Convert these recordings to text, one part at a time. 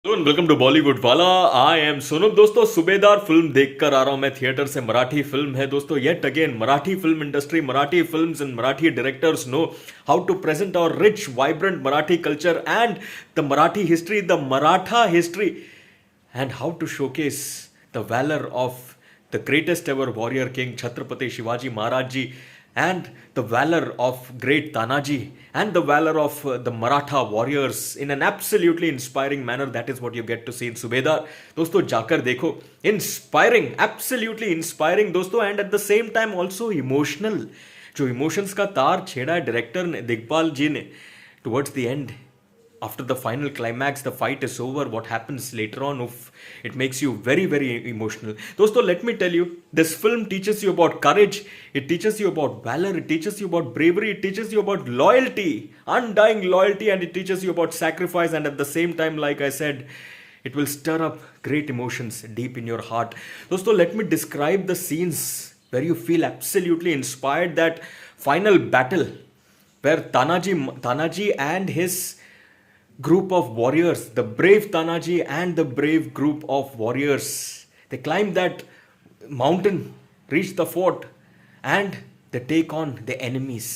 Welcome to Bollywood वाला। I am Sonu. दोस्तों, सूबेदार फिल्म देखकर आ रहा हूं मैं थिएटर से। मराठी फिल्म है दोस्तों। Yet again Marathi film industry, Marathi films and Marathi directors know how to present our rich vibrant Marathi culture and the Marathi history, the Maratha history, and how to showcase the valor of the greatest ever warrior king Chhatrapati Shivaji Maharaj ji, and the valor of great Tanaji, and the valor of the Maratha warriors in an absolutely inspiring manner. That is what you get to see in Subedar. दोस्तों जाकर देखो, inspiring, absolutely inspiring दोस्तों, and at the same time also emotional. जो emotions का तार छेड़ा है director ने, दिग्पाल जी ने, towards the end, after the final climax, the fight is over, what happens later on, it makes you very very emotional. Dosto, let me tell you, this film teaches you about courage, it teaches you about valor, it teaches you about bravery, it teaches you about loyalty, undying loyalty, and it teaches you about sacrifice. And at the same time, like I said, it will stir up great emotions deep in your heart. Dosto, let me describe the scenes where you feel absolutely inspired. That final battle where Tanaji and his group of warriors, the brave Tanaji and the brave group of warriors, they climb that mountain, reach the fort, and they take on the enemies.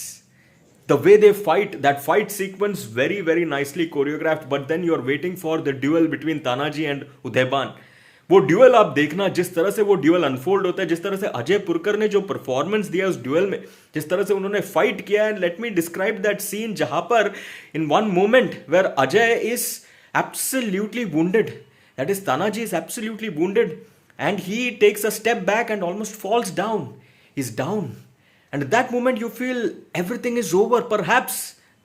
The way they fight, that fight sequence, very very nicely choreographed. But then you're waiting for the duel between Tanaji and Udayban. वो dual आप देखना, जिस तरह से वो dual unfold होता है, जिस तरह से अजय पुरकर ने जो परफॉर्मेंस दिया उस ड्यूअल में, जिस तरह से उन्होंने फाइट किया। And let me describe that scene, जहां पर in one moment where Ajay is absolutely wounded, that is Tanaji is absolutely wounded, and he takes a step back and almost falls down, is down, and at that moment you feel everything is over perhaps.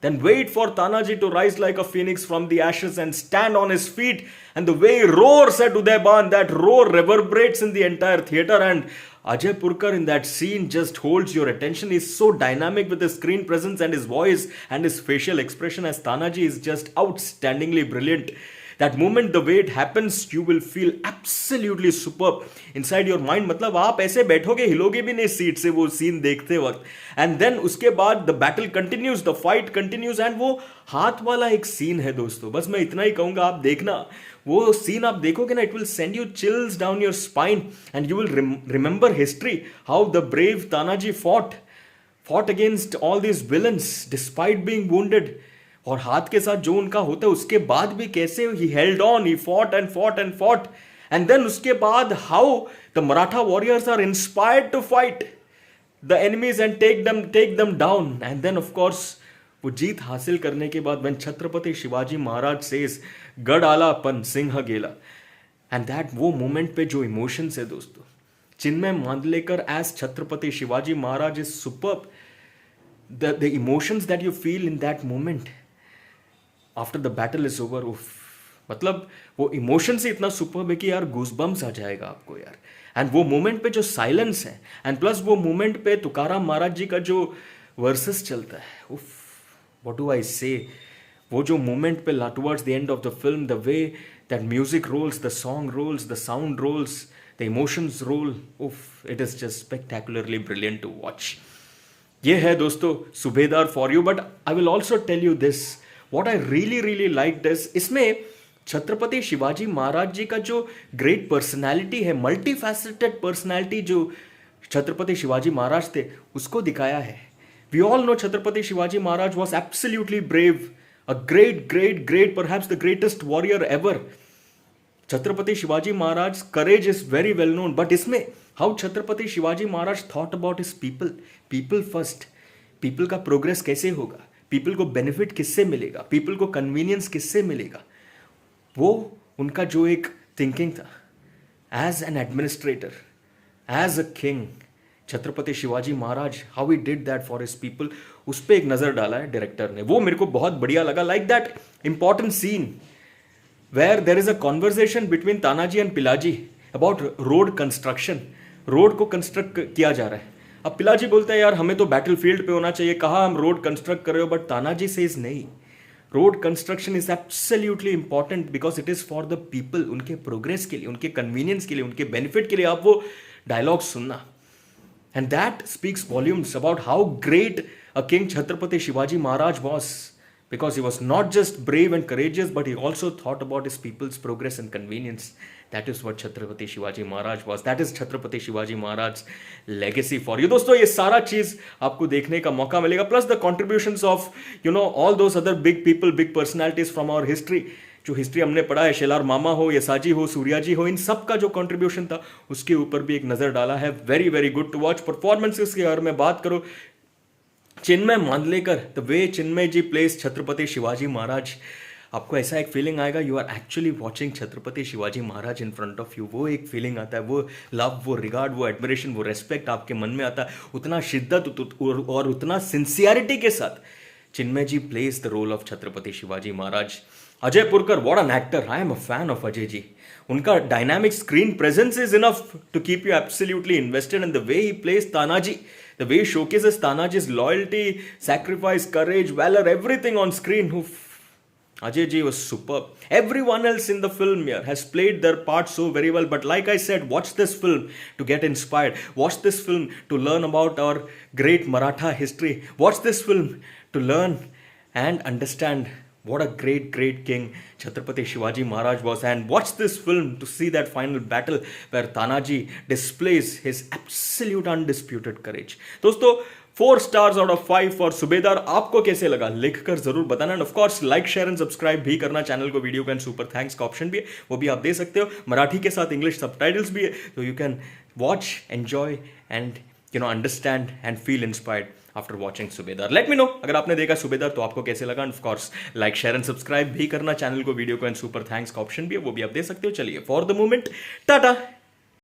Then wait for Tanaji to rise like a phoenix from the ashes and stand on his feet, and the way he roars at Udayban, that roar reverberates in the entire theater. And Ajay Purkar in that scene just holds your attention. He's so dynamic with his screen presence and his voice and his facial expression as Tanaji is just outstandingly brilliant. That moment, the way it happens, you will feel absolutely superb inside your mind. मतलब आप ऐसे बैठोगे, हिलोगे भी नहीं seat से वो scene देखते वक्त. And then उसके बाद the battle continues, the fight continues, and वो हाथ वाला एक सीन है दोस्तों. बस मैं इतना ही कहूँगा, आप देखना वो सीन, आप देखोगे ना, it will send you chills down your spine, and you will remember history, how the brave Tanaji fought against all these villains despite being wounded. और हाथ के साथ जो उनका होता है उसके बाद भी कैसे he held on, he fought and fought and fought. And then उसके बाद how the Maratha warriors are inspired to fight the enemies and take them down. And then of course वो जीत हासिल करने के बाद व्हेन छत्रपति शिवाजी महाराज सेज गढ़ आला पन सिंह गेला, एंड दैट वो मोमेंट पे जो इमोशंस है दोस्तों, Chinmay Mandlekar as Chhatrapati Shivaji Maharaj is superb. The emotions that you feel in that moment after the battle is over, मतलब वो इमोशन से इतना सुपर्ब है कि यार गूज़बम्स आ जाएगा आपको यार. एंड वो मोमेंट पे जो साइलेंस है, एंड प्लस वो मोमेंट पे तुकाराम महाराज जी का जो वर्सेस चलता है, उफ, व्हाट डू आई से, वो जो मोमेंट पे towards the end of the film, the way that music rolls, the song rolls, the sound rolls, the emotions roll, उफ, it is just spectacularly brilliant to watch. ये है दोस्तों Subedar for you. But I will also tell you this, what I really liked is, इसमें छत्रपति शिवाजी महाराज जी का जो great personality है, multi faceted personality जो छत्रपति शिवाजी महाराज थे, उसको दिखाया है. We all know Chhatrapati Shivaji Maharaj was absolutely brave, a great perhaps the greatest warrior ever. Chhatrapati Shivaji Maharaj courage is very well known. But इसमें how Chhatrapati Shivaji Maharaj thought about his people first, people का progress कैसे होगा, पीपल को बेनिफिट किससे मिलेगा, पीपल को कन्वीनियंस किससे मिलेगा, वो उनका जो एक थिंकिंग था as an administrator, as a king, Chhatrapati Shivaji Maharaj, how he did that for his people, उस पर एक नज़र डाला है डायरेक्टर ने. वो मेरे को बहुत बढ़िया लगा. Like that important scene where there is a conversation between Tanaji and Pilaji about road construction. Road को कंस्ट्रक्ट किया जा रहा है. अब पिलाजी बोलता है यार हमें तो बैटलफील्ड पे होना चाहिए, कहा हम रोड कंस्ट्रक्ट कर रहे हो. बट तानाजी सेज नहीं, road construction is absolutely important because it is for the people, उनके प्रोग्रेस के लिए, उनके कन्वीनियंस के लिए, उनके बेनिफिट के लिए. आप वो डायलॉग सुनना, and that speaks volumes about how great a king Chhatrapati Shivaji Maharaj was. because he was not just brave and courageous, but he also thought about his people's progress and convenience. That is what Chhatrapati Shivaji Maharaj was. That is Chhatrapati Shivaji Maharaj's legacy for you. दोस्तों ये सारा चीज आपको देखने का मौका मिलेगा. Plus the contributions of all those other big people, big personalities from our history. जो हिस्ट्री हमने पढ़ा है, शेलार मामा हो, यसाजी हो, सूर्या जी हो, इन सब का जो कंट्रीब्यूशन था उसके ऊपर भी एक नजर डाला है. Very very good to watch. Performances की अगर मैं बात करूं, Chinmay Mandlekar, the way Chinmay ji plays Chhatrapati Shivaji Maharaj, आपको ऐसा एक फीलिंग आएगा you are actually watching Chhatrapati Shivaji Maharaj in front of you. वो एक फीलिंग आता है, वो लव, वो रिगार्ड, वो एडमिरेशन, वो रेस्पेक्ट आपके मन में आता है. उतना शिद्दत और उतना सिंसियरिटी के साथ Chinmay ji plays the role of Chhatrapati Shivaji Maharaj. Ajay Purkar, what an actor. I am a fan of Ajay ji. उनका dynamic screen presence is enough to keep you absolutely invested in the way he plays Tanaji. The way he showcases Tanaji's loyalty, sacrifice, courage, valor, everything on screen. Ajay ji was superb. Everyone else in the film here has played their part so very well. But like I said, watch this film to get inspired. Watch this film to learn about our great Maratha history. Watch this film to learn and understand what a great king Chhatrapati Shivaji Maharaj was. And watch this film to see that final battle where Tanaji displays his absolute undisputed courage. दोस्तों 4 stars out of 5 for सुबेदार. आपको कैसे लगा लिखकर जरूर बताना. End of course like, share and subscribe भी करना channel को. वीडियो का एंड सुपर थैंक्स का ऑप्शन भी है, वो भी आप दे सकते हो. मराठी के साथ इंग्लिश सबटाइटल्स भी है, तो you can watch, enjoy and understand and feel inspired after watching Subedar. Let me know अगर आपने देखा सुबेदार तो आपको कैसे लगा. Of course like, share and subscribe भी करना चैनल को. वीडियो को एंड सुपर थैंक्स का ऑप्शन भी है, वो भी आप दे सकते हो. चलिए फॉर द मोमेंट टाटा.